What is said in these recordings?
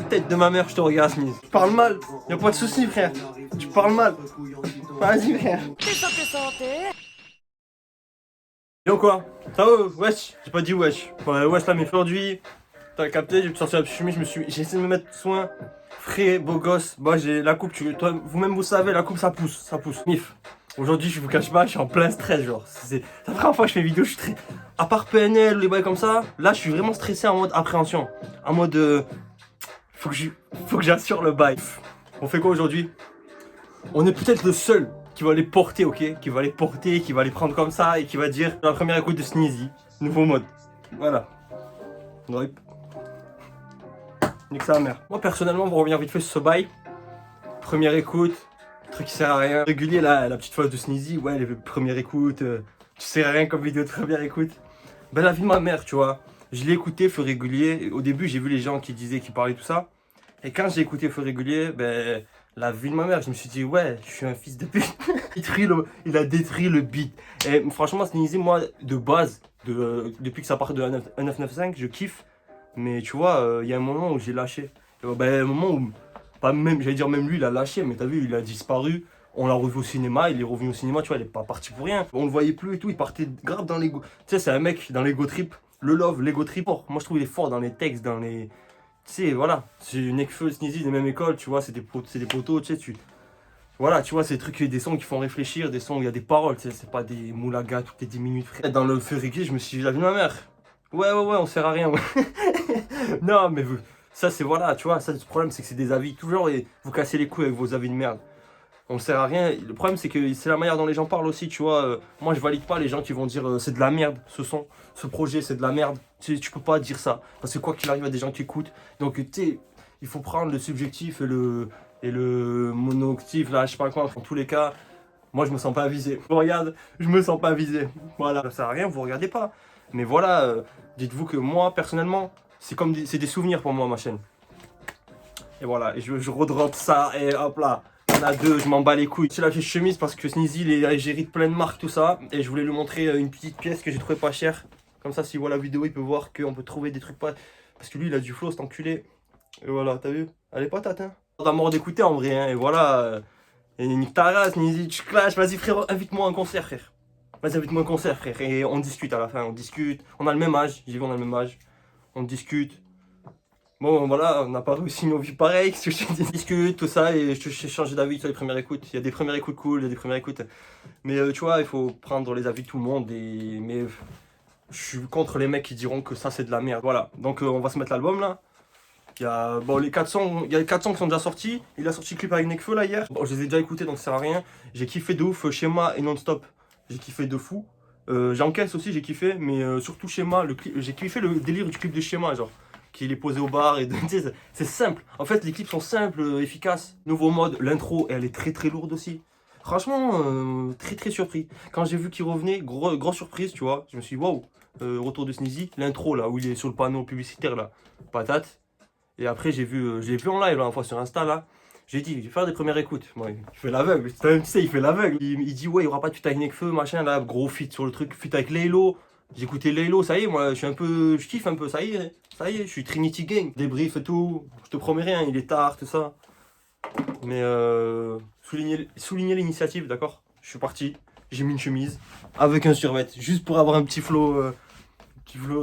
Tête de ma mère, je te regarde, Sneeze. Tu parles mal, y'a pas de soucis, frère. Tu parles mal. Vas-y, frère. Yo quoi? Ça va, wesh? J'ai pas dit wesh. Ouais, wesh là, mais aujourd'hui, t'as capté, j'ai sorti la chemise, j'ai essayé de me mettre soin. Frais, beau gosse. Moi, j'ai la coupe, toi, vous-même vous savez, la coupe ça pousse, ça pousse. Mif. Aujourd'hui, je vous cache pas, je suis en plein stress, genre. C'est la première fois que je fais une vidéo, je suis très. À part PNL, les bails comme ça, là, je suis vraiment stressé en mode appréhension. En mode. Faut que j'assure le bail. On fait quoi aujourd'hui? On est peut-être le seul qui va les porter, ok? Qui va les porter, qui va les prendre comme ça et qui va dire la première écoute de Sneezy, nouveau mode. Voilà. Drip. Nique sa mère. Moi personnellement, pour revenir vite fait sur ce bail, première écoute, truc qui sert à rien. Régulier la petite phase de Sneezy, ouais, les premières écoutes, tu sais rien comme vidéo de première écoute. Ben la vie de ma mère, tu vois. Je l'ai écouté, feu régulier. Au début, j'ai vu les gens qui disaient, qui parlaient tout ça. Et quand j'ai écouté feu régulier, ben la vie de ma mère, je me suis dit, ouais, je suis un fils de pute. Il a détruit le beat. Et franchement, Sneezy, moi, de base, depuis que ça part de 1995, je kiffe. Mais tu vois, il y a un moment où j'ai lâché. Ben, un moment où, pas même, j'allais dire même lui, il a lâché, mais t'as vu, il a disparu. On l'a revu au cinéma, il est revenu au cinéma, tu vois, il est pas parti pour rien. On le voyait plus et tout, il partait grave dans l'ego. Tu sais, c'est un mec dans l'ego trip. Le love, l'ego trip. Moi, je trouve il est fort dans les textes, dans les. Tu sais, voilà. C'est Nekfeu, Sneezy, des mêmes écoles, tu vois, c'est des potos, tu sais, Voilà, tu vois, c'est des trucs, des sons qui font réfléchir, des sons où il y a des paroles, tu sais, c'est pas des moulagas toutes les 10 minutes, frère. Dans le feu régulier, je me suis dit, la vie de ma mère. Ouais, on sert à rien, ouais. Non, mais ça, c'est voilà, tu vois, ça, le problème, c'est que c'est des avis, toujours, et vous cassez les couilles avec vos avis de merde. On sert à rien. Le problème, c'est que c'est la manière dont les gens parlent aussi, tu vois. Moi, je valide pas les gens qui vont dire c'est de la merde, ce projet, c'est de la merde. Tu peux pas dire ça. Parce que quoi qu'il arrive, il y a des gens qui écoutent. Donc, tu sais, il faut prendre le subjectif et le monoactif, là, je sais pas quoi. En tous les cas, moi, je me sens pas avisé. Je regarde, je me sens pas avisé. Voilà, ça sert à rien, vous regardez pas. Mais voilà, dites-vous que moi, personnellement, c'est des souvenirs pour moi, ma chaîne. Et voilà, et je redrop ça, et hop là. On a deux, je m'en bats les couilles. C'est la fiche chemise parce que Sneezy, il est égérie de plein de marques, tout ça. Et je voulais lui montrer une petite pièce que j'ai trouvé pas chère. Comme ça, s'il voit la vidéo, il peut voir qu'on peut trouver des trucs pas. Parce que lui, il a du flow, cet enculé. Et voilà, t'as vu? Elle est patate, hein. T'as mort d'écouter en vrai, hein. Et voilà. Et nique ta race, Sneezy, tu clash. Vas-y, frère, invite-moi à un concert, frère. Vas-y, invite-moi à un concert, frère. Et on discute à la fin, on discute. On a le même âge, j'ai vu, on a le même âge. On discute. Bon, voilà, on n'a pas réussi nos vies pareilles, ce que je te dis. Discute, tout ça, et j'ai changé d'avis sur les premières écoutes. Il y a des premières écoutes cool, il y a des premières écoutes. Mais tu vois, il faut prendre les avis de tout le monde. Mais je suis contre les mecs qui diront que ça c'est de la merde. Voilà, donc on va se mettre l'album là. Il y a bon, les 400, il y a 400 qui sont déjà sortis. Il a sorti le clip avec Nekfeu là hier. Bon, je les ai déjà écoutés donc ça sert à rien. J'ai kiffé de ouf Schéma et Non-Stop. J'ai kiffé de fou. J'encaisse aussi, j'ai kiffé. Mais surtout Schéma, j'ai kiffé le délire du clip de Schéma, genre. Qu'il est posé au bar et c'est simple. En fait, les clips sont simples, efficaces. Nouveau mode, l'intro, elle est très très lourde aussi. Franchement, très très surpris. Quand j'ai vu qu'il revenait, grosse surprise, tu vois. Je me suis dit, waouh, retour de Sneezy. L'intro là, où il est sur le panneau publicitaire là, patate. Et après, je l'ai vu en live là, une fois sur Insta là. J'ai dit, je vais faire des premières écoutes. Moi, il fait l'aveugle. Tu sais, il fait l'aveugle. Il dit, ouais, il y aura pas de feat avec Nekfeu, machin là, gros feat sur le truc, feat avec Laylo. J'ai écouté Laylo, ça y est, moi, je kiffe un peu, ça y est, je suis Trinity Gang. Débrief et tout, je te promets rien, il est tard, tout ça. Mais souligner l'initiative, d'accord? Je suis parti, j'ai mis une chemise avec un survêt, juste pour avoir un petit flow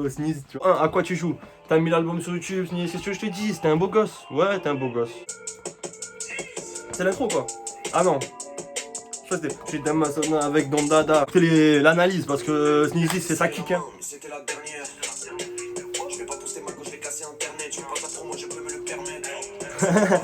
Sneeze. Tu vois. À quoi tu joues? T'as mis l'album sur YouTube, Sneeze, c'est ce que je te dis, c'était un beau gosse. Ouais, t'es un beau gosse. C'est l'intro quoi? Ah non. Je suis d'Amazon avec Don Dada. Fais l'analyse parce que Sneezy c'est ça kick hein. C'était la dernière. Je vais pas pousser ma gauche, je vais casser internet. Je fais pas ça pour moi, je peux me le permettre.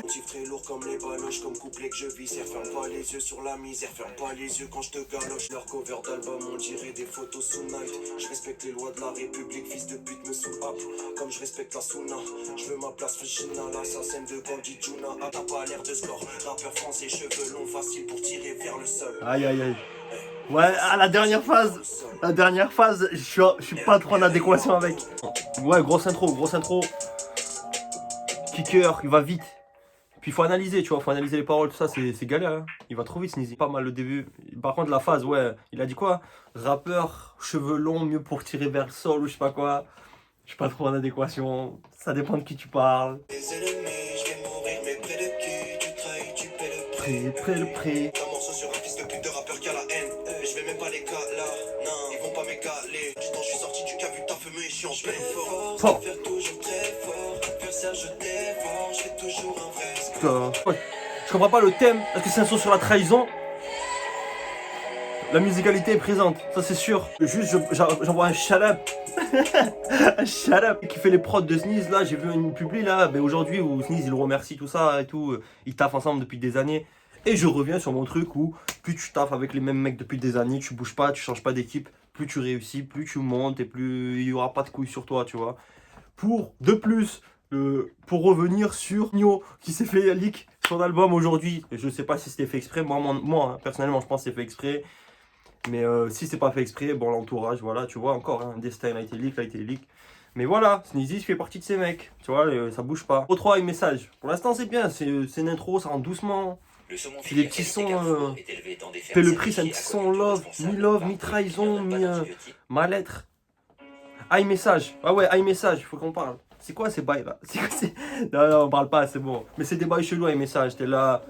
Motif très lourd comme les baloches, comme couplet que je vis. Ferme pas les yeux sur la misère, ferme pas les yeux quand je te galoche. Leur cover d'album, on dirait des photos sous night. Je respecte les lois de la République, fils de pute me sous up. Comme je respecte la Souna, je veux ma place Fujina, l'assassin de Bandit Juna. Ah, t'as pas l'air de score, rappeur français, cheveux longs, facile pour tirer vers le sol. Aïe aïe aïe. Ouais, à la dernière phase, je suis pas trop en adéquation avec. Ouais, grosse intro. Kicker, il va vite. Puis il faut analyser, tu vois, faut analyser les paroles, tout ça, c'est galère. Hein. Il va trop vite, Sneezy. Pas mal le début. Par contre, la phase, ouais, il a dit quoi? Rappeur, cheveux longs, mieux pour tirer vers le sol ou je sais pas quoi. Je suis pas trop en adéquation, ça dépend de qui tu parles. Les ennemis, je vais mourir, mais près de qui tu trahis, tu paies le Prêt le prix. Un morceau sur un fils de pute de rappeur qui a la haine. Je vais même pas les là, non, ils vont pas m'égaler. Du temps, je suis sorti du cas, vu ta fumée, je suis en pleine force. Fort. Faire toujours très fort, adversaire, je dévore, je fais toujours un vrai score. Ouais. Je comprends pas le thème. Est-ce que c'est un son sur la trahison? La musicalité est présente, ça c'est sûr. Juste, j'envoie un shout-up. Un shout-up qui fait les prods de Sneeze. Là, j'ai vu une publi là, aujourd'hui où Sneeze il le remercie, tout ça et tout. Ils taffent ensemble depuis des années. Et je reviens sur mon truc où plus tu taffes avec les mêmes mecs depuis des années, tu bouges pas, tu changes pas d'équipe, plus tu réussis, plus tu montes et plus il y aura pas de couilles sur toi, tu vois. De plus, pour revenir sur Nio qui s'est fait leak son album aujourd'hui. Je sais pas si c'était fait exprès. Moi personnellement, je pense que c'est fait exprès. Mais si c'est pas fait exprès, bon, l'entourage, voilà, tu vois, encore, hein, Destin a été leak, Mais voilà, Sneezy fait partie de ces mecs, tu vois, ça bouge pas. Trop 3 message. Pour l'instant, c'est bien, c'est une intro, ça rentre doucement. C'est des petits sons. Paie le prix, c'est un petit son love, mi-trahison, ma lettre. iMessage. Ah ouais, iMessage, il faut qu'on parle. C'est quoi ces bails là? Non, on parle pas, c'est bon. Mais c'est des bails chelous, iMessage. T'es là.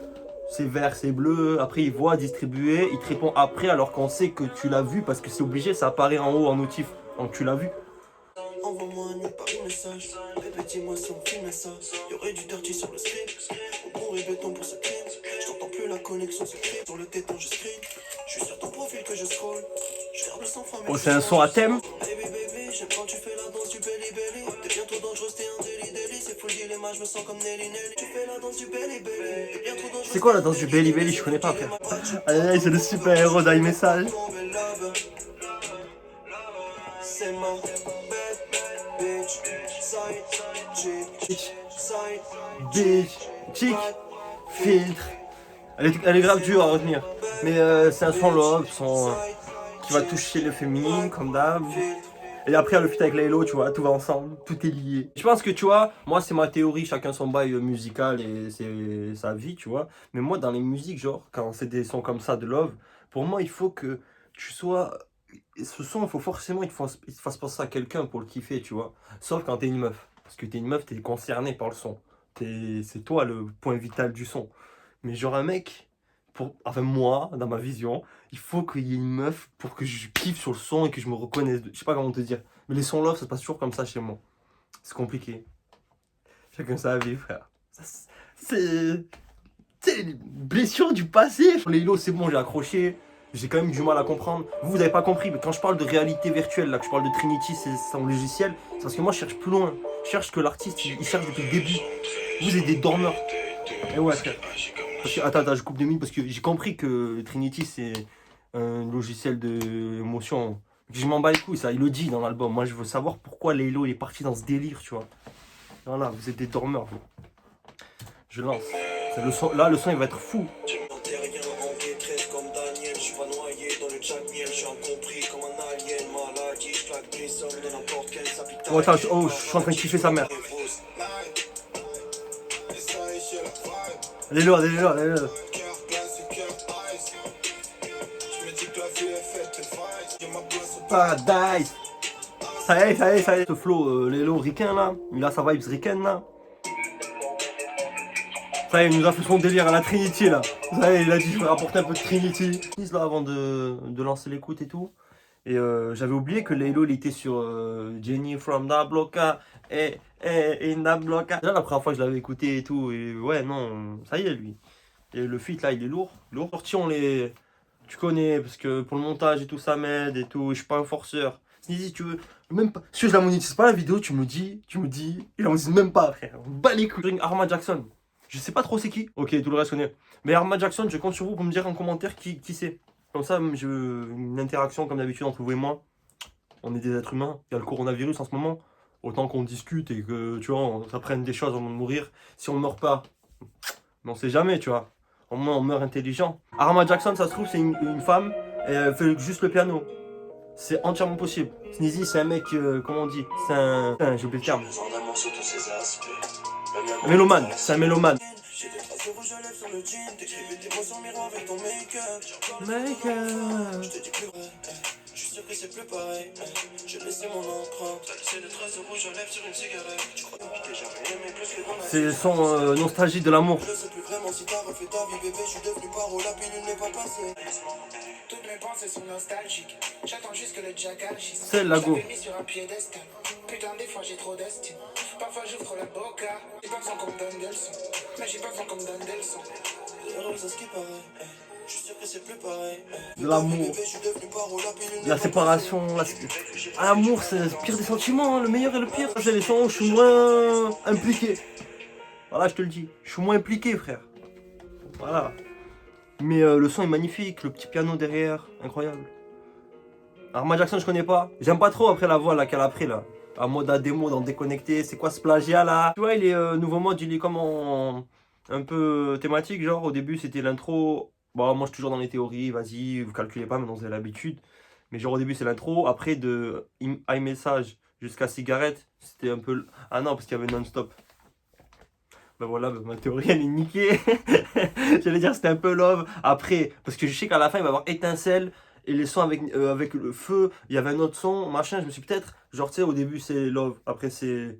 C'est vert, c'est bleu, après il voit distribuer, il te répond après alors qu'on sait que tu l'as vu parce que c'est obligé, ça apparaît en haut en notif, donc tu l'as vu. Envoie-moi un par message, répétez-moi si on filme ça. Y'aurait du dirty sur le script, on pourrait béton pour ce crime. Je t'entends plus, la connexion se crée, sur le téton je screen. Je suis sur ton profil que je scroll, je ferme le sang femme. Oh, c'est un son à thème. Baby, j'aime quand tu fais la danse du belly belly. T'es bientôt dangereuse, t'es un délit, c'est full dilemma, je me sens comme Nelly. Tu fais la danse du belly belly. C'est quoi la danse du belly belly? Je connais pas, frère. Allez, c'est le super héros d'iMessage. C'est ma bad bitch, Bitch, chic, filtre. Elle est grave dure à retenir. Mais c'est un son love, qui va toucher le féminin comme d'hab. Et après, le feat avec Laylo, tu vois, tout va ensemble, tout est lié. Je pense que, tu vois, moi, c'est ma théorie, chacun son bail musical et c'est sa vie, tu vois. Mais moi, dans les musiques, genre, quand c'est des sons comme ça de love, pour moi, il faut que tu sois. Ce son, il faut forcément, il te fasse penser à quelqu'un pour le kiffer, tu vois. Sauf quand t'es une meuf. Parce que t'es une meuf, t'es concerné par le son. C'est toi le point vital du son. Mais genre, un mec, enfin, moi, dans ma vision, il faut qu'il y ait une meuf pour que je kiffe sur le son et que je me reconnaisse. Je sais pas comment te dire. Mais les sons love, ça se passe toujours comme ça chez moi. C'est compliqué. Chacun sa vie, frère. C'est une blessure du passé. Les îlots, c'est bon, j'ai accroché. J'ai quand même du mal à comprendre. Vous n'avez pas compris, mais quand je parle de réalité virtuelle, là, que je parle de Trinity, c'est son logiciel, c'est parce que moi, je cherche plus loin. Je cherche que l'artiste, il cherche depuis le début. Vous êtes des dormeurs. Et ouais, frère. Attends, je coupe 2 minutes parce que j'ai compris que Trinity, c'est un logiciel d'émotion. Je m'en bats les couilles, ça, il le dit dans l'album. Moi, je veux savoir pourquoi Laylo il est parti dans ce délire, tu vois. Voilà, vous êtes des dormeurs, vous. Je lance. Là, le son, il va être fou. Oh, attends, je suis en train de kiffer sa mère. Allez-le. Paradise. Ça y est. Ce flow, Lélo ricain là, il a sa vibes ricaine là. Ça y est, il nous a fait son délire à la Trinity là. Ça y est, il a dit je vais rapporter un peu de Trinity. Là avant de lancer l'écoute et tout. Et j'avais oublié que Laylo il était sur Jenny from the Bloca in the Bloca. Là la première fois que je l'avais écouté et tout, et ouais non, ça y est lui. Et le feat là il est lourd. Sorti on les. Tu connais, parce que pour le montage et tout ça m'aide et tout, je suis pas un forceur. Sneezy, tu veux, même pas. Si je la monétise pas la vidéo, tu me dis, il la monétise même pas frère. Bas les couilles. Arma Jackson. Je sais pas trop c'est qui. Ok, tout le reste connaît. Mais Arma Jackson, je compte sur vous pour me dire en commentaire qui c'est. Comme ça, je veux une interaction comme d'habitude entre vous et moi. On est des êtres humains. Il y a le coronavirus en ce moment. Autant qu'on discute et que, tu vois, on apprenne des choses avant de mourir. Si on meurt pas, mais on sait jamais, tu vois. Au moins, on meurt intelligent. Arma Jackson, ça se trouve, c'est une femme. Et elle fait juste le piano. C'est entièrement possible. Sneezy, c'est un mec, comment on dit? C'est un j'ai oublié le terme. Mélomane, c'est un mélomane. suis sûr que c'est plus pareil. J'ai laissé mon empreinte. T'as laissé des traces de rouge à lèvres sur une cigarette. Tu crois que je t'ai jamais aimé plus que dans la C'est le son nostalgie de l'amour. Je sais plus vraiment si t'as refait ta vie, bébé. Je suis devenu paro, la pilule n'est pas passée. Toutes mes pensées sont nostalgiques. J'attends juste que le jack agisse. C'est la go. Je t'avais mis sur un piédestal. Putain, des fois j'ai trop d'estime. Parfois j'ouvre la boca. J'ai pas besoin qu'on me donne des leçons. Mais j'ai pas besoin qu'on me donne des leçons. L'erreur, c'est ce qui paraît. Je suis sûr que c'est plus pareil. De l'amour. Je suis devenu paro, la pilule n'est La pas séparation. L'amour, c'est le pire des sentiments, hein, le meilleur et le pire. J'ai les sons où je suis moins impliqué. Voilà, je te le dis. Je suis moins impliqué, frère. Voilà. Mais le son est magnifique, le petit piano derrière, incroyable. Arma Jackson, je connais pas. J'aime pas trop après la voix là qu'elle a pris là. En mode à démo, dans déconnecté. C'est quoi ce plagiat là? Tu vois, il est nouveau mode, il est comme en un peu thématique. Genre, au début, c'était l'intro. Bon, moi, je suis toujours dans les théories. Vas-y, vous calculez pas, maintenant vous avez l'habitude. Mais genre, au début, c'est l'intro. Après, de iMessage jusqu'à Cigarette, c'était un peu. Ah non, parce qu'il y avait non-stop. Ben voilà, ma théorie elle est niquée. J'allais dire c'était un peu love. Après, parce que je sais qu'à la fin il va y avoir étincelle et les sons avec le feu. Il y avait un autre son, machin. Je me suis peut-être, genre tu sais, au début c'est love. Après c'est.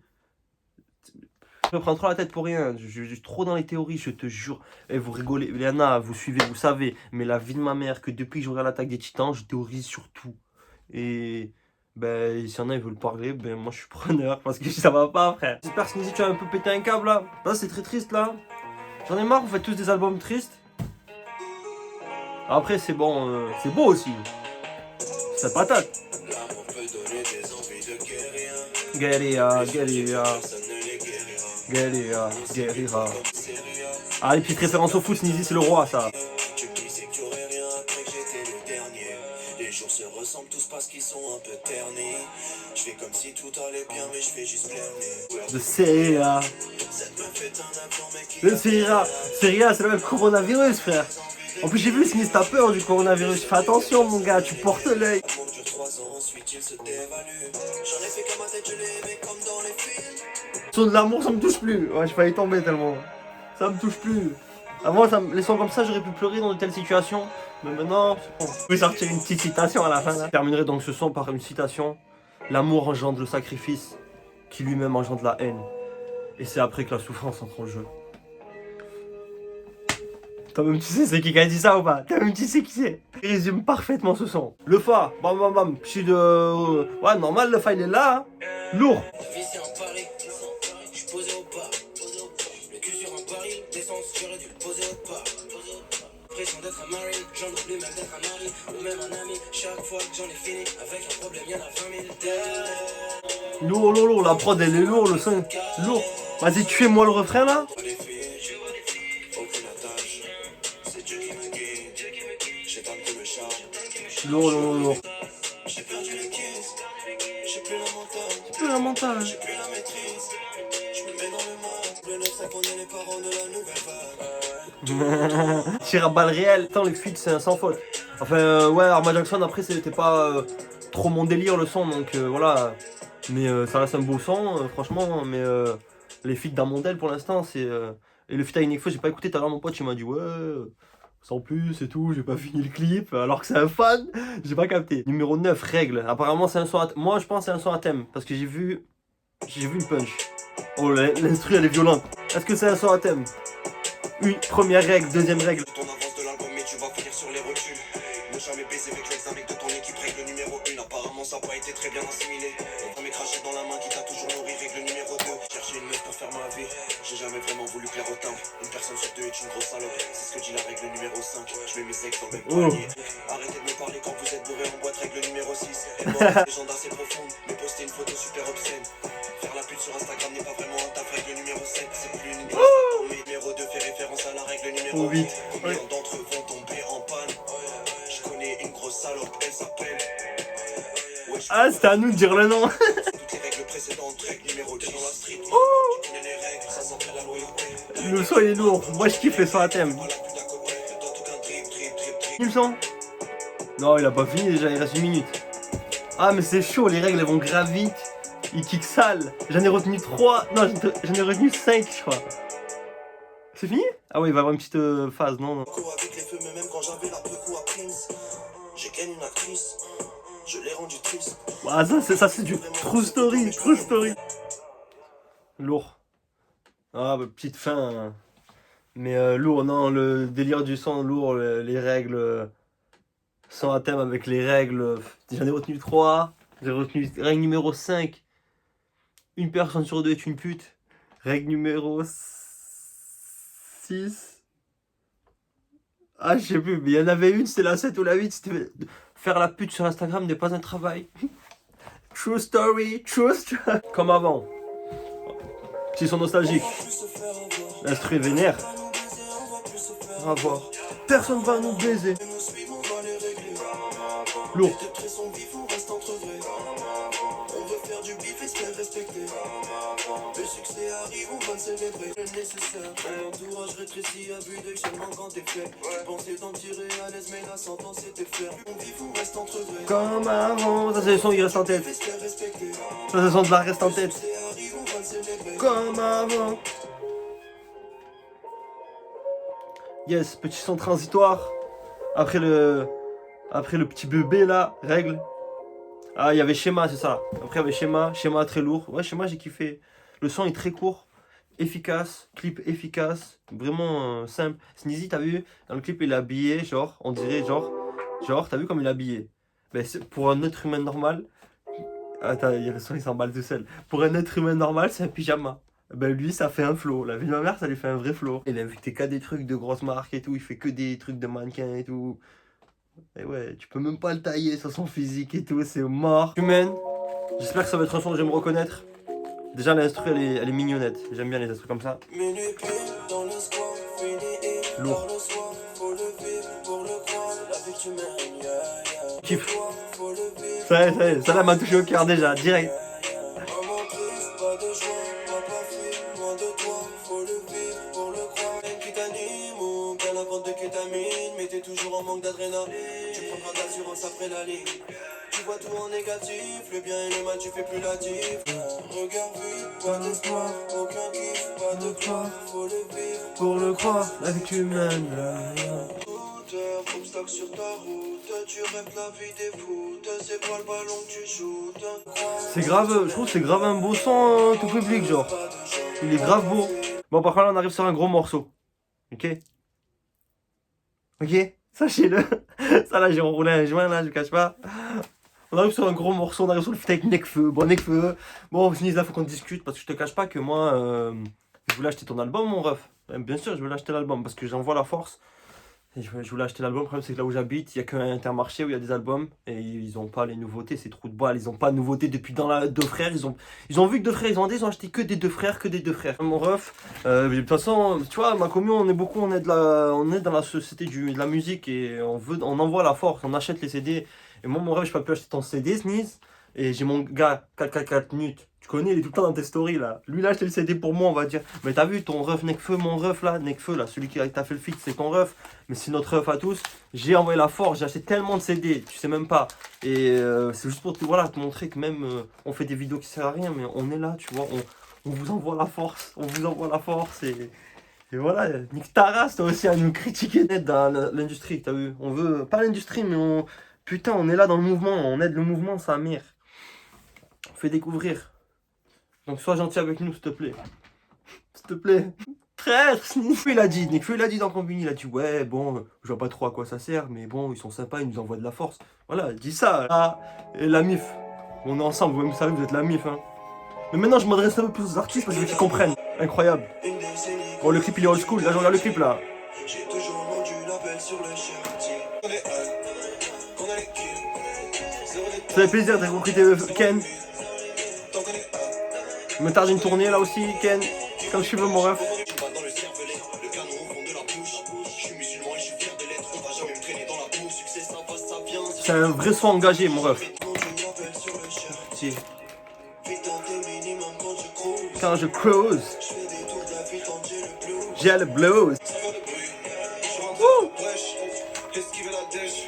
Je me prends trop la tête pour rien. Je suis trop dans les théories, je te jure. Et vous rigolez, Léana, vous suivez, vous savez. Mais la vie de ma mère, que depuis que je regarde l'Attaque des Titans, je théorise sur tout. Et. Ben, s'il y en a, ils veulent parler, ben moi je suis preneur parce que ça va pas, frère. J'espère que Sneezy, tu as un peu pété un câble là. Là, c'est très triste là. J'en ai marre, vous faites tous des albums tristes. Après, c'est bon, c'est beau aussi. C'est patate. L'amour peut donner des envies de guérir. Guerilla, guerilla, Personne ne les guérira. guerilla, guerilla. C'est rien. Ah, les petites références au foot, Sneezy, c'est le roi, ça. Tu me disais que tu aurais rien après que j'étais le dernier. Les jours se ressemblent tous parce qu'ils sont un peu ternis. Je fais comme si tout allait bien, mais je fais juste planer. De CIA. Cette meuf est un implant, mais qui Le CIA, CIA, c'est le même coronavirus, frère. En plus, j'ai vu Sneezy, t'as peur du coronavirus. Fais attention, mon gars, tu portes l'œil. L'amour dure 3 ans, ensuite il se dévalue. J'en ai fait qu'à ma tête, je l'ai aimé comme dans les films. Son de l'amour, ça me touche plus. Ouais, j'ai failli tomber tellement. Ça me touche plus. Avant, les sons comme ça, j'aurais pu pleurer dans de telles situations. Mais maintenant, c'est bon. Je vais sortir une petite citation à la fin. Là. Je terminerai donc ce son par une citation. L'amour engendre le sacrifice, qui lui-même engendre la haine. Et c'est après que la souffrance entre en jeu. Toi-même, tu sais c'est qui a dit ça ou pas? Toi-même, tu sais qui c'est? Il résume parfaitement ce son. Le Fa, bam bam bam. Je suis de. Ouais, normal, le Fa il est là. Hein. Lourd. La vie c'est un pari. Je suis posé au bar. Le cul sur un baril. D'essence, j'aurais dû le poser autre part. Pression d'être un marine, j'en oublie même d'être un mari ou même un ami. Chaque fois que j'en ai fini, avec un problème, y'en a 20 000 Lourd, lourd, lourd. La prod elle est lourde, le son est lourd. Vas-y, tu fais-moi le refrain là. Les filles, aucune attache. C'est Dieu qui me guide. J'ai tant que me charge. Lourd, lourd, lourd. J'ai perdu le kiss. J'ai plus la mentale. Plus la mentale. J'ai plus la maîtrise. Je me mets dans le monde. Le 9 on est les parents de la nouvelle vague. Tir à balles réelles. Attends, le feat c'est un sans faute. Enfin, ouais, Arma Jackson après c'était pas trop mon délire le son donc voilà. Mais ça reste un beau son, franchement. Mais les feats d'Armondel pour l'instant c'est. Et le feat avec Nekfeu, j'ai pas écouté tout à l'heure, mon pote il m'a dit ouais. Sans plus et tout, j'ai pas fini le clip alors que c'est un fan, j'ai pas capté. Numéro 9, Règle. Apparemment c'est un son à thème. Moi je pense que c'est un son à thème parce que j'ai vu une punch. Oh l'instru elle est violente. Est-ce que c'est un son à thème? Une première règle, deuxième règle. Ton avance de l'album, mais tu vas finir sur les rotules. Ne jamais baiser avec l'examen de ton équipe, règle numéro 1. Apparemment, ça n'a pas été très bien assimilé. On va m'écracher dans la main qui t'a toujours nourri, règle numéro 2. Chercher une meuf pour faire ma vie. J'ai jamais vraiment voulu plaire au timbre. Une personne sur deux est une grosse salope. C'est ce que dit la règle numéro 5. Je mets mes ex dans le même panier. Arrêtez de me parler quand vous êtes bourré en boîte, règle numéro 6. Et moi, légende assez profonde, mais poster une photo super obscène. Faire la pute sur Instagram n'est pas vraiment un taf, règle numéro 7. C'est plus une numéro 2 fait référence à la règle numéro 8. Combien d'entre eux vont tomber en panne? Je connais une grosse salope, elle s'appelle. Ah, c'était à nous de dire le nom. Toutes les règles précédentes, règle numéro 10 dans la street. Tu connais les règles, ça s'appelle la loyauté. Le son il est lourd. Moi je kiffe les sons à thème. Voilà plus d'un copain, dans tout un trip. Il me sent. Non, il a pas fini déjà, il reste une minute. Ah, mais c'est chaud, les règles elles vont grave vite. Il kick sale. J'en ai retenu 3. Non, j'en ai retenu 5, je crois. C'est fini? Ah ouais, il va y avoir une petite phase, non, non. Avec les feux, mais même quand j'avais la peu coup à Prince, j'ai gagné une actrice. Je l'ai rendu triste. Ah, ça c'est du true story, true story. Lourd. Ah, bah, petite fin. Hein. Mais lourd, non, le délire du sang, lourd, les règles. Sans à thème avec les règles. J'en ai retenu 3. J'ai retenu règle numéro 5. Une personne sur deux est une pute. Règle numéro 6. Ah, je sais plus, mais il y en avait une, c'était la 7 ou la 8. C'était faire la pute sur Instagram n'est pas un travail. True story, true story. Comme avant. S'ils sont nostalgiques. L'instru est vénère. On va voir. Personne va nous baiser. Lourd. On veut faire du bif et se faire respecter. Le succès arrive, on va le célébrer. Le nécessaire, mon entourage rétrécit à vue d'œil seulement quand t'es faible. Tu pensais t'en tirer à l'aise, mais la sentence était ferme. On vit, on reste entre vrais. Comme avant. Ça, c'est le son qui reste en tête. Se faire respecter. Ça, c'est le son de la reste en Le tête. succès arrive, on va le célébrer. Comme avant. Yes, petit son transitoire. Après le petit bébé là, règle. Ah, il y avait schéma, c'est ça. Après, il y avait schéma très lourd. Ouais, schéma, j'ai kiffé. Le son est très court, efficace, clip efficace, vraiment simple. Sneezy, t'as vu, dans le clip, il est habillé, genre, on dirait, genre, t'as vu comme il est habillé. Ben, pour un être humain normal, attends, il y a le son, il s'emballe tout seul. Pour un être humain normal, c'est un pyjama. Ben, lui, ça fait un flow. La vie de ma mère, ça lui fait un vrai flow. Il a invité qu'à des trucs de grosses marques et tout, il fait que des trucs de mannequins et tout. Et ouais, tu peux même pas le tailler sur son physique et tout, c'est mort. Humaine, j'espère que ça va être un son que je vais me reconnaître. Déjà, l'instru, elle est mignonnette. J'aime bien les instrus comme ça. Minuit pile dans le square, fini et Lourd. dans le soir. Faut le vivre pour le croire. La vie que tu mènes, yeah, yeah. Kiff. Faut le vivre. Ça y est, ça là m'a touché au cœur déjà, direct. Maman triste, pas de joie, papa fuit, loin de toi, faut le vivre pour le croire. Même qui t'anime ou bien la vente de kétamine, mais t'es toujours en manque d'adrénaline. Tu prendras d'assurance après la ligne. Tu vois tout en négatif, le bien et le mal, tu fais plus la diff. Regarde vite, pas d'espoir, aucun kiff, pas de gloire, faut le vivre Pour le croire, la vie que tu mènes. obstacle sur ta route, tu rêves la vie des foot, c'est pas le ballon que tu shootes. C'est grave, je trouve que c'est grave un beau son tout public, genre. Il est grave beau. Bon, par contre, là, on arrive sur un gros morceau. Ok? Ok? Sachez-le. Ça, là, j'ai enroulé un joint, là, je cache pas. On arrive sur un gros morceau, on arrive sur le feat avec Nekfeu. Bon, Nekfeu. Bon, Sneeze, là, faut qu'on discute parce que je te cache pas que moi, je voulais acheter ton album, mon ref. Bien sûr, je voulais acheter l'album parce que j'envoie la force. Et je voulais acheter l'album. Le problème, c'est que là où j'habite, il n'y a qu'un Intermarché où il y a des albums et ils n'ont pas les nouveautés. C'est trous de balle. Ils n'ont pas de nouveautés depuis dans la Deux Frères. Ils ont vu que Deux Frères, ils ont acheté que des Deux Frères, Mon ref, de toute façon, tu vois, ma commune, on est dans la société de la musique et on envoie la force, on achète les CD. Et moi, mon ref, je peux plus acheter ton CD, Sneeze. Et j'ai mon gars, 444 minutes. Tu connais, il est tout le temps dans tes stories là. Lui, il a acheté le CD pour moi, on va dire. Mais t'as vu ton ref Nekfeu, mon ref là, Nekfeu là, celui qui t'a fait le feat, c'est ton ref. Mais c'est notre ref à tous. J'ai envoyé la force, j'ai acheté tellement de CD, tu sais même pas. Et c'est juste pour te montrer que même on fait des vidéos qui servent à rien, mais on est là, tu vois. On vous envoie la force, on vous envoie la force. Et voilà, nique ta race, toi aussi à nous critiquer net dans l'industrie, t'as vu. On veut, pas l'industrie, mais putain, on est là dans le mouvement, on aide le mouvement, ça mire. On fait découvrir. Donc sois gentil avec nous, s'il te plaît. S'il te plaît. Frère, Nekfeu il a dit dans Combini, il a dit ouais bon, je vois pas trop à quoi ça sert, mais bon, ils sont sympas, ils nous envoient de la force. Voilà, dis ça. Ah, et la MIF. On est ensemble, vous savez, vous êtes la MIF. Hein. Mais maintenant, je m'adresse un peu plus aux artistes parce que qu'ils comprennent. Incroyable. Bon, le clip il est old school, là je regarde le clip là. J'ai toujours rendu l'appel sur le chantier. Ça fait plaisir de recruter Ken. Me tarde une tournée là aussi, Ken. Comme tu veux, mon ref. C'est un vrai son engagé, mon ref. Quand je cruise, j'ai le blues. Esquiver la dèche,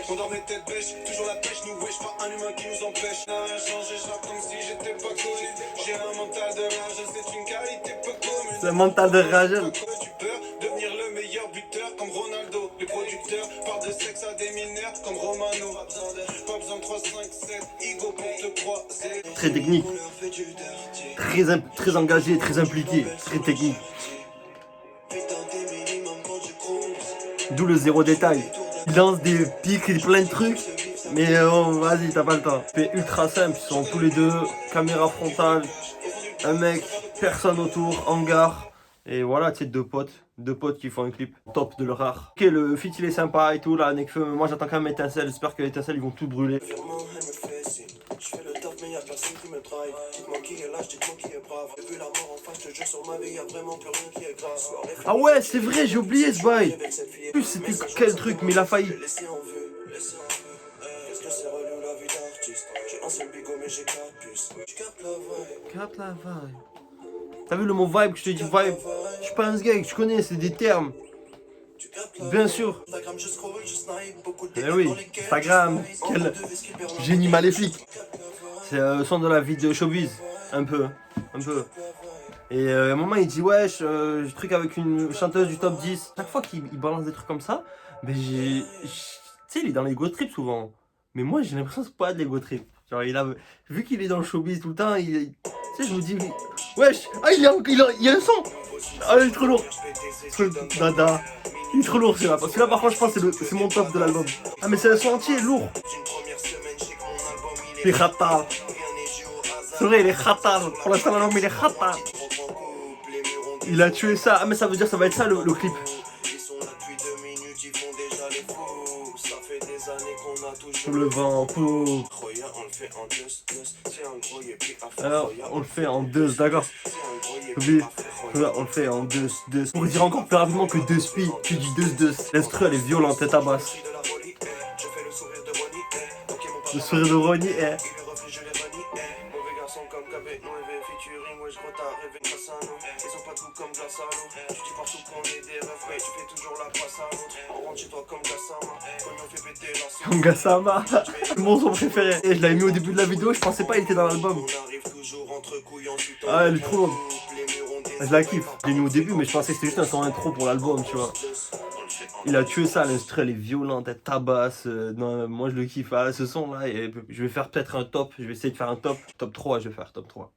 on dort mes têtes bêches, toujours la pêche, nous wesh, pas un humain qui nous empêche. N'a rien changé, je rappe comme si j'étais pas connu. J'ai un mental de rage, c'est une qualité peu commune. C'est un mental de rage. Tu peux devenir le meilleur buteur comme Ronaldo. Les producteurs parlent de sexe à des mineurs comme Romano. Pas besoin de 3-5 très technique. Très engagé, très impliqué, très technique. D'où le zéro détail. Il lance des pics et plein de trucs. Mais vas-y, t'as pas le temps. C'est ultra simple, ils sont tous les deux, caméra frontale, un mec, personne autour, hangar. Et voilà, tu sais, deux potes qui font un clip top de leur art. Ok, le feat il est sympa et tout, là, Nekfeu, mais moi j'attends quand même Étincelle, j'espère que Étincelle ils vont tout brûler. Je fais le taf mais y'a personne qui me drive. Dites-moi qui est lâche, dites-moi qui est brave. Depuis la mort en face, je te jure sur ma vie, y'a vraiment plus rien qui est grave. Ah ouais, c'est vrai, j'ai oublié ce bail. En plus, c'était quel truc, mais il a failli. Qu'est-ce que c'est relou la vie d'artiste. J'ai un seul bigot mais j'ai 4 puces. Je capte la vibe. Capte la vibe. T'as vu le mot vibe que je te dis vibe? Je suis pas un gars, tu connais, c'est des termes. Bien sûr. Eh oui, Instagram, quel génie maléfique. C'est son de la vie de showbiz, un peu. Et à un moment il dit wesh, j'ai truc avec une chanteuse du top 10. Chaque fois qu'il balance des trucs comme ça, mais tu sais il est dans l'ego trip souvent. Mais moi j'ai l'impression que c'est pas de l'ego trip. Genre vu qu'il est dans le showbiz tout le temps, tu sais je me dis wesh, ah il y a un son. Ah il est trop lourd. Dada. Il est trop lourd celui-là. Celui-là par contre je pense que c'est mon top de l'album. Ah mais c'est un son entier lourd. Les khatar. C'est vrai il est khatar. Pour l'instant l'album il est khatar. Il a tué ça. Ah mais ça veut dire ça va être ça le clip. Sous le vent pour. Alors on le fait en deux, d'accord. Oui, on le fait en deux. Pour dire encore plus rapidement que deux spi, tu dis deux. L'instru elle est violente, elle tabasse. Le sourire de Ronnie est. Comme Gassama, mon son préféré. Et je l'avais mis au début de la vidéo, je pensais pas il était dans l'album. Ah, elle est trop longue. Je la kiffe. Je l'ai mis au début, mais je pensais que c'était juste un son intro pour l'album, tu vois. Il a tué ça, l'instru elle est violente, elle tabasse. Non, moi je le kiffe. Ah, ce son là, je vais faire peut-être un top. Je vais essayer de faire un top. Top 3, je vais faire top 3.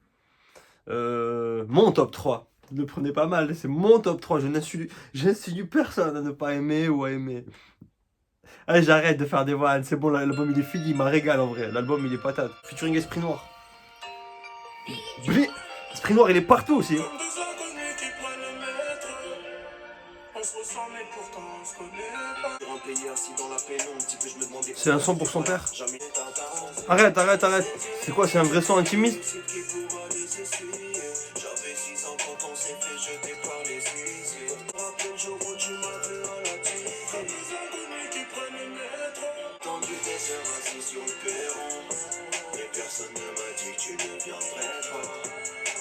Mon top 3. Ne prenez pas mal, c'est mon top 3. J'insinue personne à ne pas aimer ou à aimer. Allez, j'arrête de faire des vannes, c'est bon, l'album il est fini, il m'a régalé en vrai. L'album il est patate. Featuring Esprit Noir. Esprit Noir il est partout aussi. C'est un son pour son père. Arrête. C'est quoi, c'est un vrai son intimiste? Personne ne m'a dit que tu ne viendrais pas.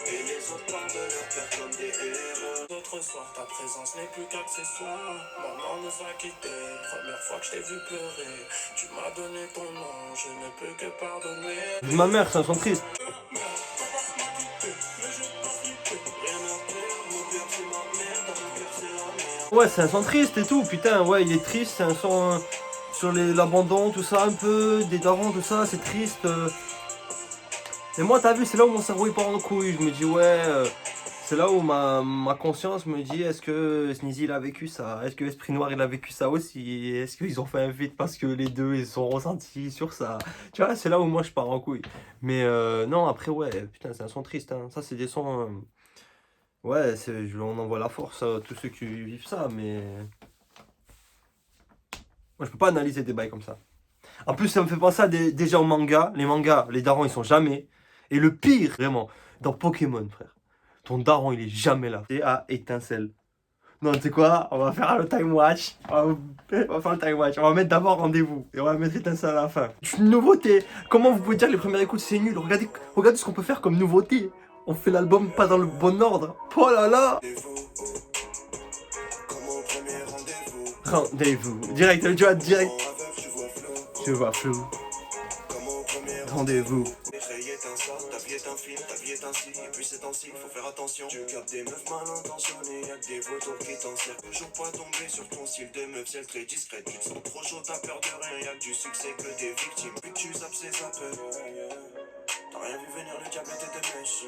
Et les autres parlent de leur père comme des héros. D'autres soirs, ta présence n'est plus qu'accessoire. Maman nous a quittés, première fois que je t'ai vu pleurer. Tu m'as donné ton nom, je ne peux que pardonner. Ma mère, c'est un son triste. Ouais, c'est un son triste et tout, putain, ouais, il est triste, c'est un son sur l'abandon, tout ça, un peu, des darons, tout ça, c'est triste. Et moi, t'as vu, c'est là où mon cerveau il part en couille. Je me dis, ouais, c'est là où ma conscience me dit, est-ce que Sneezy il a vécu ça? Est-ce que Esprit Noir il a vécu ça aussi? Est-ce qu'ils ont fait un feat parce que les deux ils sont ressentis sur ça? Tu vois, c'est là où moi je pars en couille. Mais non, après, ouais, putain, c'est un son triste. Hein. Ça, c'est des sons. Ouais, on envoie la force à tous ceux qui vivent ça, mais. Moi, je peux pas analyser des bails comme ça. En plus, ça me fait penser à déjà aux mangas. Les mangas, les darons, ils sont jamais. Et le pire, vraiment, dans Pokémon, frère. Ton daron, il est jamais là. C'est à Étincelle. Non, tu sais quoi? On va faire le time watch. On va faire le time watch. On va mettre d'abord rendez-vous. Et on va mettre Étincelle à la fin. Une nouveauté. Comment vous pouvez dire que les premières écoutes, c'est nul? Regardez ce qu'on peut faire comme nouveauté. On fait l'album pas dans le bon ordre. Oh là là! Rendez-vous. Direct, tu vois, direct. Je vois flou. Rendez-vous. Ta vie est un film, ta vie est un signe, et puis c'est ainsi, faut faire attention. Tu captes des meufs mal intentionnées, y'a que des vautours qui t'en servent. Toujours pas tomber sur ton style de meuf, c'est très discrète. Ils sont trop chauds, t'as peur de rien, y'a que du succès, que des victimes. Puis tu zappes ces appels. T'as rien vu venir, le diable était de mèche.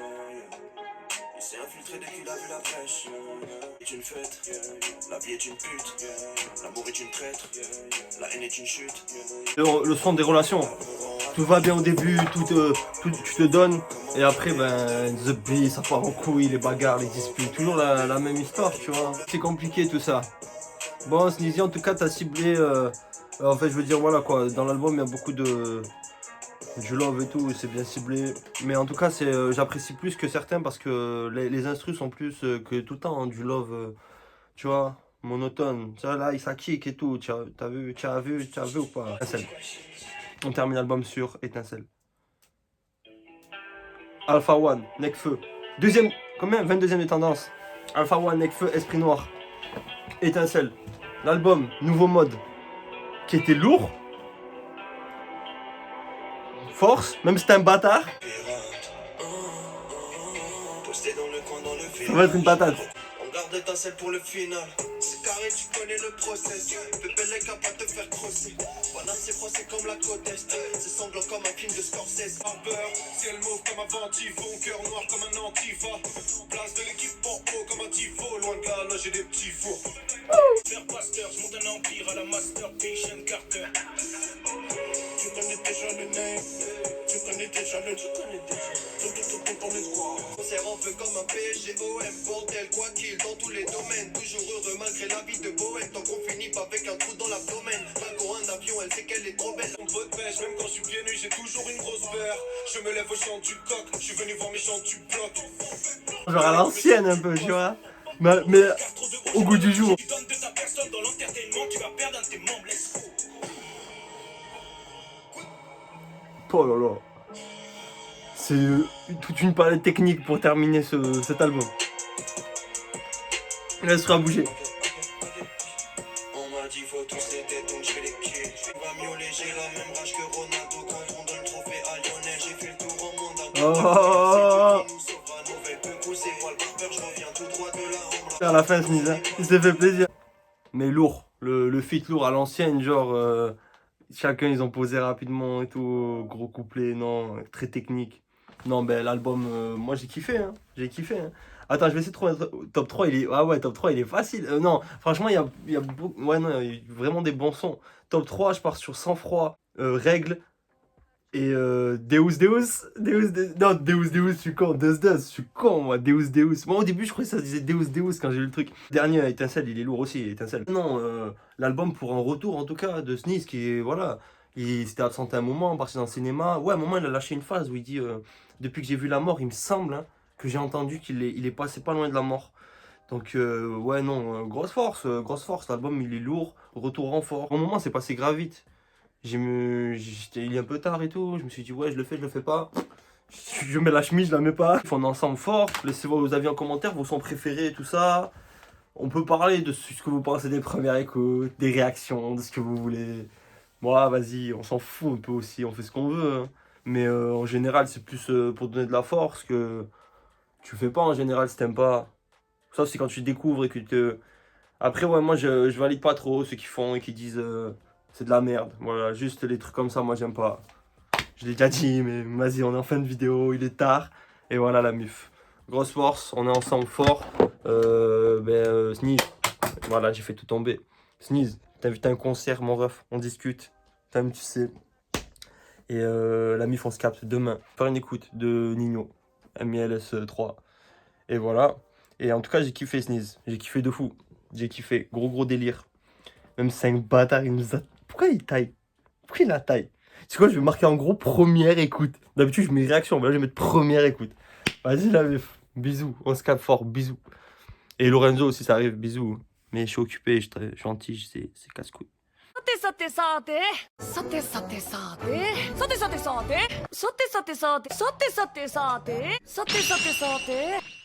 Il s'est infiltré dès qu'il a vu la brèche. C'est une fête, la vie est une pute, l'amour est une traître, la haine est une chute. Le son des relations. Tout va bien au début, tu te donnes, et après, ben, the beat, ça part en couille, les bagarres, les disputes, toujours la même histoire, tu vois. C'est compliqué tout ça. Bon, Sneezy, en tout cas, t'as ciblé, en fait, je veux dire, voilà quoi, dans l'album, il y a beaucoup du love et tout, c'est bien ciblé. Mais en tout cas, j'apprécie plus que certains parce que les instrus sont plus que tout le temps, hein, du love, tu vois, monotone. Tu vois, là, ça kick et tout, tu as vu ou pas? Étincelle. On termine l'album sur Étincelle. Alpha One, Nekfeu. Deuxième, combien? 22e de tendance. Alpha One, Nekfeu, Esprit Noir. Étincelle. L'album, nouveau mode, qui était lourd. Force, même si t'es un bâtard. Posté dans le coin, dans le Ça va être une patate. On garde étincelle pour le final. C'est carré, tu connais le process. Bébé est capable de faire crosser. Voilà, c'est froissé comme la côte est. C'est sanglant comme un film de Scorsese. Par peur, ciel mauve comme un ventivon. Cœur noir comme un antifa. Place de l'équipe en haut comme un tifo. Loin de là, j'ai des petits fours. Faire pasteur, je monte un empire à la master patient Carter. Tu connais déjà le name. Tu connais déjà le. Tu connais déjà. Tout ton espoir. On s'est un peu comme un PGOM. Bordel, quoi qu'il, dans tous les domaines. Toujours heureux malgré la vie de bohème. Tant qu'on finit pas avec un trou dans l'abdomen. Malgré un avion, elle sait qu'elle est trop belle. On de pêche, même quand je suis pieds nus, j'ai toujours une grosse paire. Je me lève au chant du coq. Je suis venu voir mes chants du bloc. Genre à l'ancienne un peu, tu vois. Mais au goût du jour. Tu donnes de ta personne dans l'entertainment, tu vas perdre un de tes membres. Let's go. Oh là là. C'est toute une palette technique pour terminer cet album. Laisse-toi bouger. On m'a dit faut tous les têtes donc je vais les pieds. On va miauler, j'ai la même rage que Ronaldo quand on donne le trophée à Lionel. J'ai fait le tour en monde Oh. nous sauvera, nouvelle peu poussée, voile barbeur, je reviens tout droit de la ombre. À la fin, Sneezy, il s'est fait plaisir. Mais lourd, le feat lourd à l'ancienne, genre chacun ils ont posé rapidement et tout, gros couplet, non, très technique. Non, ben l'album, moi j'ai kiffé, hein, j'ai kiffé. Hein. Attends, je vais essayer de trouver un top 3, ah ouais, top 3 il est facile. Non, franchement, il y a beaucoup, ouais, non, il y a vraiment des bons sons. Top 3, je pars sur Sang Froid, Règle. Et Deus, non, Deus, je suis con, je suis con, moi, Deus. Moi, au début, je croyais que ça se disait Deus quand j'ai lu le truc. Dernier, Étincelle, il est lourd aussi, Étincelle. Non, l'album pour un retour, en tout cas, de Sneezy, qui est, voilà, il s'était absenté un moment, parti dans le cinéma. Ouais, à un moment, il a lâché une phase où il dit, depuis que j'ai vu la mort, il me semble hein, que j'ai entendu qu'il est passé pas loin de la mort. Donc, ouais, non, grosse force, l'album, il est lourd, retour en fort. Au moment, c'est passé grave vite. Il est un peu tard et tout, je me suis dit ouais je le fais pas. Je mets la chemise, je la mets pas. On est ensemble fort, laissez-moi vos avis en commentaire, vos sons préférés et tout ça. On peut parler de ce que vous pensez des premières écoutes, des réactions, de ce que vous voulez. Moi vas-y, on s'en fout un peu aussi, on fait ce qu'on veut. Hein. Mais en général c'est plus pour donner de la force que tu fais pas en général si t'aimes pas. Sauf c'est quand tu découvres et que te... Après ouais moi je valide pas trop ceux qui font et qui disent... c'est de la merde, voilà, juste les trucs comme ça, moi j'aime pas. Je l'ai déjà dit, mais vas-y, on est en fin de vidéo, il est tard. Et voilà la muf. Grosse force, on est ensemble fort. Sneezy, voilà, j'ai fait tout tomber. Sneezy, t'invites à un concert, mon ref, on discute. T'aimes, tu sais. Et la mif, on se capte demain. Faire une écoute de Nino, MLS 3. Et voilà. Et en tout cas, j'ai kiffé Sneezy, j'ai kiffé de fou. J'ai kiffé, gros délire. Même si c'est un bâtard, il nous a... Pourquoi il taille? Pourquoi il la taille? Tu sais quoi, je vais marquer en gros première écoute. D'habitude, je mets réaction, mais là, je vais mettre première écoute. Vas-y, la meuf. Bisous. On se capte fort. Bisous. Et Lorenzo aussi, ça arrive. Bisous. Mais je suis occupé, je suis gentil, c'est casse-couille. さてさてさてさてさてさてさてさてさてさてさてさてさてさてさてさてさてさて